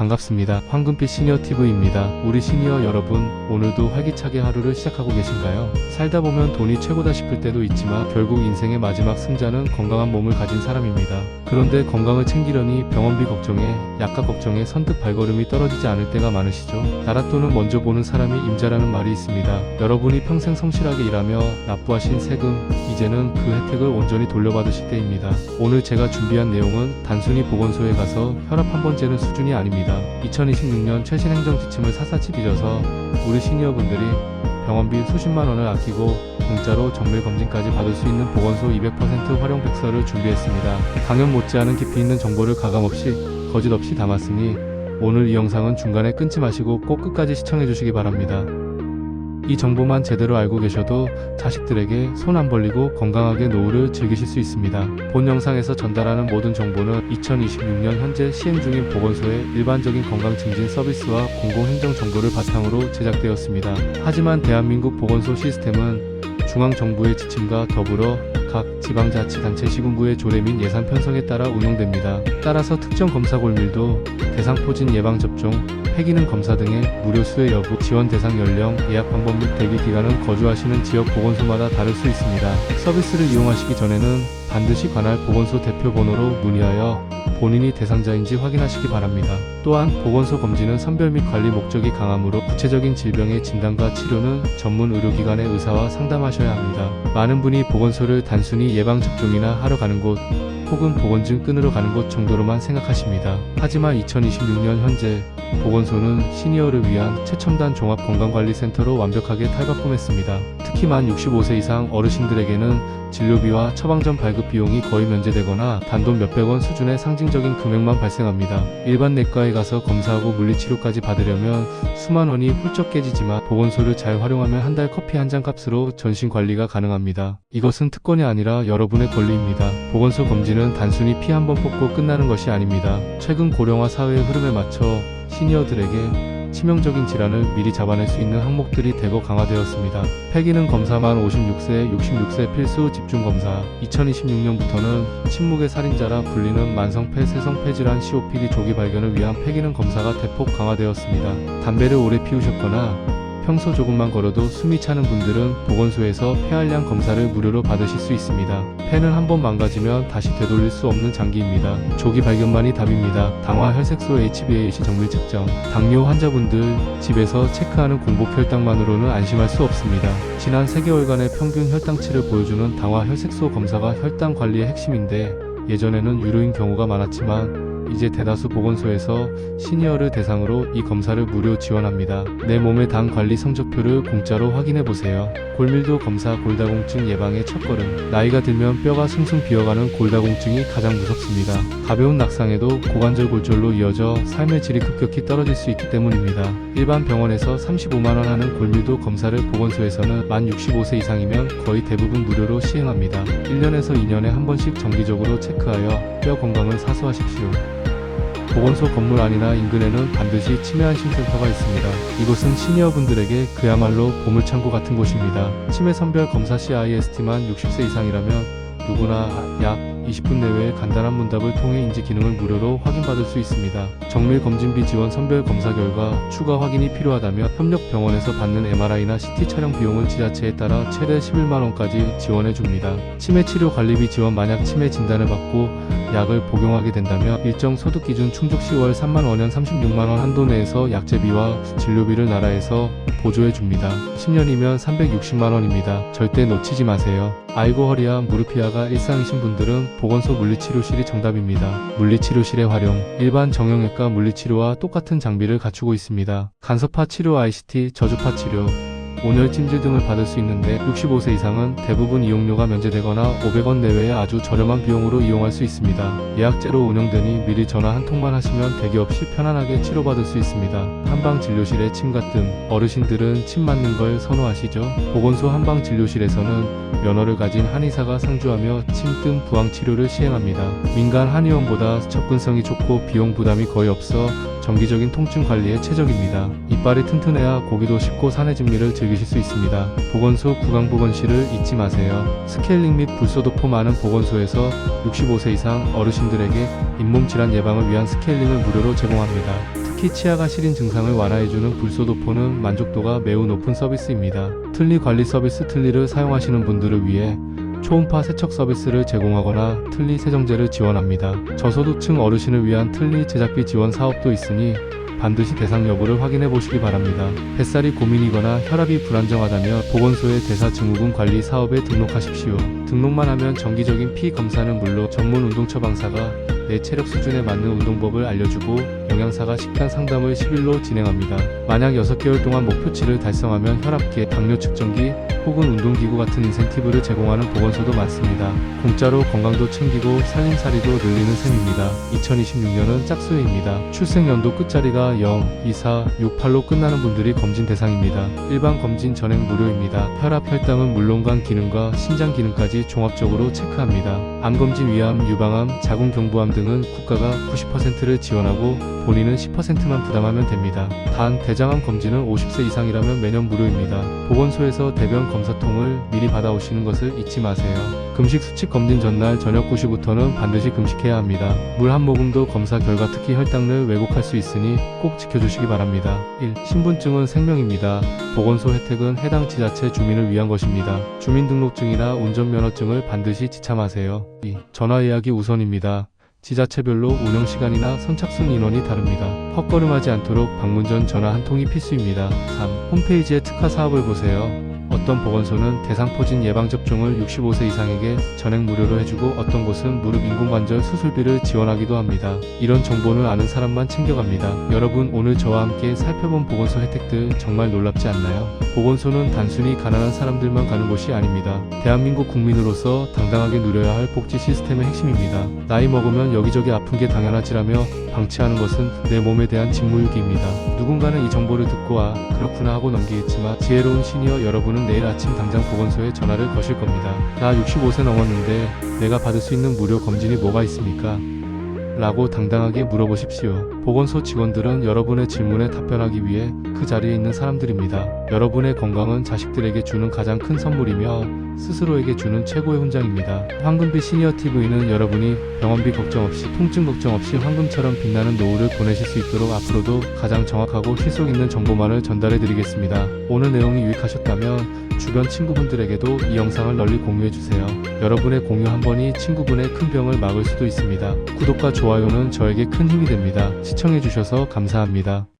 반갑습니다. 황금빛 시니어TV입니다. 우리 시니어 여러분, 오늘도 활기차게 하루를 시작하고 계신가요? 살다 보면 돈이 최고다 싶을 때도 있지만 결국 인생의 마지막 승자는 건강한 몸을 가진 사람입니다. 그런데 건강을 챙기려니 병원비 걱정에, 약값 걱정에 선뜻 발걸음이 떨어지지 않을 때가 많으시죠? 나랏돈은 먼저 보는 사람이 임자라는 말이 있습니다. 여러분이 평생 성실하게 일하며 납부하신 세금, 이제는 그 혜택을 온전히 돌려받으실 때입니다. 오늘 제가 준비한 내용은 단순히 보건소에 가서 혈압 한 번 재는 수준이 아닙니다. 2026년 최신 행정 지침을 샅샅이 뒤져서 우리 시니어분들이 병원비 수십만 원을 아끼고 공짜로 정밀 검진까지 받을 수 있는 보건소 200% 활용 백서를 준비했습니다. 강연 못지않은 깊이 있는 정보를 가감없이 거짓 없이 담았으니 오늘 이 영상은 중간에 끊지 마시고 꼭 끝까지 시청해 주시기 바랍니다. 이 정보만 제대로 알고 계셔도 자식들에게 손 안 벌리고 건강하게 노후를 즐기실 수 있습니다. 본 영상에서 전달하는 모든 정보는 2026년 현재 시행 중인 보건소의 일반적인 건강 증진 서비스와 공공행정 정보를 바탕으로 제작되었습니다. 하지만 대한민국 보건소 시스템은 중앙정부의 지침과 더불어 각 지방자치단체 시군구의 조례 및 예산 편성에 따라 운영됩니다. 따라서 특정 검사 골밀도, 대상포진 예방접종, 폐기능 검사 등의 무료 수혜 여부, 지원 대상 연령, 예약 방법 및 대기 기간은 거주하시는 지역 보건소마다 다를 수 있습니다. 서비스를 이용하시기 전에는 반드시 관할 보건소 대표 번호로 문의하여 본인이 대상자인지 확인하시기 바랍니다. 또한 보건소 검진은 선별 및 관리 목적이 강하므로 구체적인 질병의 진단과 치료는 전문 의료기관의 의사와 상담하셔야 합니다. 많은 분이 보건소를 단순히 예방접종이나 하러 가는 곳, 혹은 보건증 끊으러 가는 곳 정도로만 생각하십니다. 하지만 2026년 현재 보건소는 시니어를 위한 최첨단 종합건강관리센터로 완벽하게 탈바꿈했습니다. 특히 만 65세 이상 어르신들에게는 진료비와 처방전 발급 비용이 거의 면제되거나 단돈 몇백 원 수준의 상징적인 금액만 발생합니다. 일반 내과에 가서 검사하고 물리치료까지 받으려면 수만 원이 훌쩍 깨지지만 보건소를 잘 활용하면 한 달 커피 한 잔 값으로 전신관리가 가능합니다. 이것은 특권이 아니라 여러분의 권리입니다. 보건소 검진은 단순히 피 한 번 뽑고 끝나는 것이 아닙니다. 최근 고령화 사회의 흐름에 맞춰 시니어들에게 치명적인 질환을 미리 잡아낼 수 있는 항목들이 대거 강화되었습니다. 폐기능 검사 만 56세, 66세 필수 집중검사. 2026년부터는 침묵의 살인자라 불리는 만성폐, 세성폐 질환 COPD 조기 발견을 위한 폐기능 검사가 대폭 강화되었습니다. 담배를 오래 피우셨거나 평소 조금만 걸어도 숨이 차는 분들은 보건소에서 폐활량 검사를 무료로 받으실 수 있습니다. 폐는 한번 망가지면 다시 되돌릴 수 없는 장기입니다. 조기 발견만이 답입니다. 당화 혈색소 HbA1c 정밀 측정. 당뇨 환자분들 집에서 체크하는 공복 혈당만으로는 안심할 수 없습니다. 지난 3개월간의 평균 혈당치를 보여주는 당화 혈색소 검사가 혈당 관리의 핵심인데 예전에는 유료인 경우가 많았지만 이제 대다수 보건소에서 시니어를 대상으로 이 검사를 무료 지원합니다. 내 몸의 당 관리 성적표를 공짜로 확인해보세요. 골밀도 검사. 골다공증 예방의 첫걸음. 나이가 들면 뼈가 숭숭 비어가는 골다공증이 가장 무섭습니다. 가벼운 낙상에도 고관절 골절로 이어져 삶의 질이 급격히 떨어질 수 있기 때문입니다. 일반 병원에서 35만원 하는 골밀도 검사를 보건소에서는 만 65세 이상이면 거의 대부분 무료로 시행합니다. 1년에서 2년에 한 번씩 정기적으로 체크하여 뼈 건강을 사수하십시오. 보건소 건물 안이나 인근에는 반드시 치매안심센터가 있습니다. 이곳은 시니어분들에게 그야말로 보물창고 같은 곳입니다. 치매 선별 검사 CIST만 60세 이상이라면 누구나 약 20분 내외의 간단한 문답을 통해 인지 기능을 무료로 확인받을 수 있습니다. 정밀 검진비 지원. 선별 검사 결과 추가 확인이 필요하다면 협력 병원에서 받는 MRI나 CT 촬영 비용은 지자체에 따라 최대 11만원까지 지원해 줍니다. 치매 치료 관리비 지원. 만약 치매 진단을 받고 약을 복용하게 된다면 일정 소득 기준 충족 시 월 3만 5년 36만원 한도 내에서 약제비와 진료비를 나라에서 보조해 줍니다. 10년이면 360만원입니다. 절대 놓치지 마세요. 아이고 허리야 무릎이야가 일상이신 분들은 보건소 물리치료실이 정답입니다. 물리치료실의 활용. 일반 정형외과 물리치료와 똑같은 장비를 갖추고 있습니다. 간섭파 치료, ICT, 저주파 치료, 온열 찜질 등을 받을 수 있는데 65세 이상은 대부분 이용료가 면제되거나 500원 내외의 아주 저렴한 비용으로 이용할 수 있습니다. 예약제로 운영되니 미리 전화 한 통만 하시면 대기 없이 편안하게 치료받을 수 있습니다. 한방진료실의 침가뜸. 어르신들은 침 맞는 걸 선호하시죠? 보건소 한방진료실에서는 면허를 가진 한의사가 상주하며 침뜸 부항 치료를 시행합니다. 민간 한의원보다 접근성이 좋고 비용 부담이 거의 없어 정기적인 통증 관리에 최적입니다. 이빨이 튼튼해야 고기도 쉽고 산의 진미를 즐기실 수 있습니다. 보건소 구강보건실을 잊지 마세요. 스케일링 및 불소도포. 많은 보건소에서 65세 이상 어르신들에게 잇몸 질환 예방을 위한 스케일링을 무료로 제공합니다. 특히 치아가 시린 증상을 완화해주는 불소도포는 만족도가 매우 높은 서비스입니다. 틀니 관리 서비스. 틀니를 사용하시는 분들을 위해 초음파 세척 서비스를 제공하거나 틀니 세정제를 지원합니다. 저소득층 어르신을 위한 틀니 제작비 지원 사업도 있으니 반드시 대상 여부를 확인해 보시기 바랍니다. 뱃살이 고민이거나 혈압이 불안정하다면 보건소의 대사증후군 관리 사업에 등록하십시오. 등록만 하면 정기적인 피 검사는 물론 전문 운동 처방사가 내 체력 수준에 맞는 운동법을 알려주고 영양사가 식단 상담을 10일로 진행합니다. 만약 6개월 동안 목표치를 달성하면 혈압계, 당뇨 측정기 혹은 운동기구 같은 인센티브를 제공하는 보건소도 많습니다. 공짜로 건강도 챙기고 살림살이도 늘리는 셈입니다. 2026년은 짝수해입니다. 출생연도 끝자리가 0, 2, 4, 6, 8로 끝나는 분들이 검진 대상입니다. 일반 검진 전액 무료입니다. 혈압, 혈당은 물론 간 기능과 신장 기능까지 종합적으로 체크합니다. 암검진, 위암, 유방암, 자궁경부암 등은 국가가 90%를 지원하고 본인은 10%만 부담하면 됩니다. 단, 대장암 검진은 50세 이상이라면 매년 무료입니다. 보건소에서 대변 검사통을 미리 받아오시는 것을 잊지 마세요. 금식 수칙. 검진 전날 저녁 9시부터는 반드시 금식해야 합니다. 물 한 모금도 검사 결과 특히 혈당을 왜곡할 수 있으니 꼭 지켜주시기 바랍니다. 1. 신분증은 생명입니다. 보건소 혜택은 해당 지자체 주민을 위한 것입니다. 주민등록증이나 운전면허증을 반드시 지참하세요. 2. 전화 예약이 우선입니다. 지자체별로 운영시간이나 선착순 인원이 다릅니다. 헛걸음하지 않도록 방문 전 전화 한 통이 필수입니다. 3. 홈페이지에 특화 사업을 보세요. 어떤 보건소는 대상포진 예방접종을 65세 이상에게 전액 무료로 해주고 어떤 곳은 무릎 인공관절 수술비를 지원하기도 합니다. 이런 정보는 아는 사람만 챙겨갑니다. 여러분, 오늘 저와 함께 살펴본 보건소 혜택들 정말 놀랍지 않나요? 보건소는 단순히 가난한 사람들만 가는 곳이 아닙니다. 대한민국 국민으로서 당당하게 누려야 할 복지 시스템의 핵심입니다. 나이 먹으면 여기저기 아픈 게 당연하지라며 방치하는 것은 내 몸에 대한 직무유기입니다. 누군가는 이 정보를 듣고 그렇구나 하고 넘기겠지만 지혜로운 시니어 여러분은 내일 아침 당장 보건소에 전화를 거실 겁니다. 나 65세 넘었는데 내가 받을 수 있는 무료 검진이 뭐가 있습니까? 라고 당당하게 물어보십시오. 보건소 직원들은 여러분의 질문에 답변하기 위해 그 자리에 있는 사람들입니다. 여러분의 건강은 자식들에게 주는 가장 큰 선물이며 스스로에게 주는 최고의 훈장입니다. 황금빛 시니어TV는 여러분이 병원비 걱정 없이, 통증 걱정 없이 황금처럼 빛나는 노후를 보내실 수 있도록 앞으로도 가장 정확하고 실속 있는 정보만을 전달해 드리겠습니다. 오늘 내용이 유익하셨다면 주변 친구분들에게도 이 영상을 널리 공유해주세요. 여러분의 공유 한 번이 친구분의 큰 병을 막을 수도 있습니다. 구독과 좋아요는 저에게 큰 힘이 됩니다. 시청해주셔서 감사합니다.